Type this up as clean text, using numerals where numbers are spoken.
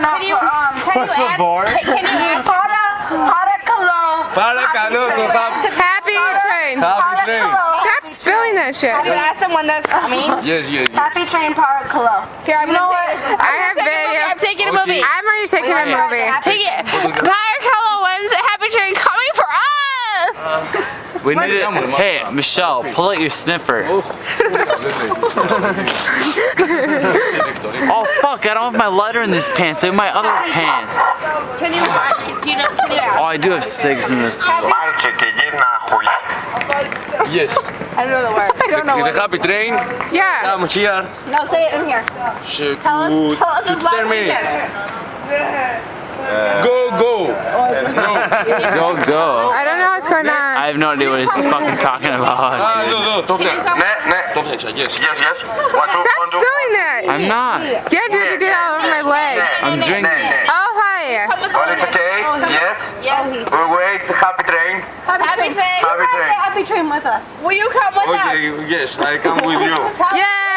no. Can you ask? Para calor, Happy train. Happy train. Stop spilling that shit. Can you ask them when that's coming? Yes. Happy train para Colo. Here, I'm gonna I have video. I'm taking a movie. I'm already taking a movie. Take it. Para Colo, when's Happy Train coming for us? We need it. Hey, Michelle, pull out your sniffer. Oh fuck, I don't have my lighter in this pants. I have my other pants. Can you ask? Oh, I do have cigs in this. Yes. I don't know the word. I don't know The happy train. Yeah. Come here. No, say it in here. Tell us as loud 10 as you minutes. can. Go. Go. I don't know what's going on. I have no idea what he's fucking talking about. No. Top flex. Yes. Stop spilling that. I'm not. Yeah, dude, you get all over my leg. I'm drinking. Oh, hi. Well, it's okay. Yes. Yes. We wait. Happy train. Happy Train. Happy train. Happy Train with us. Will you come with us? Okay, yes, I come with you. Yay!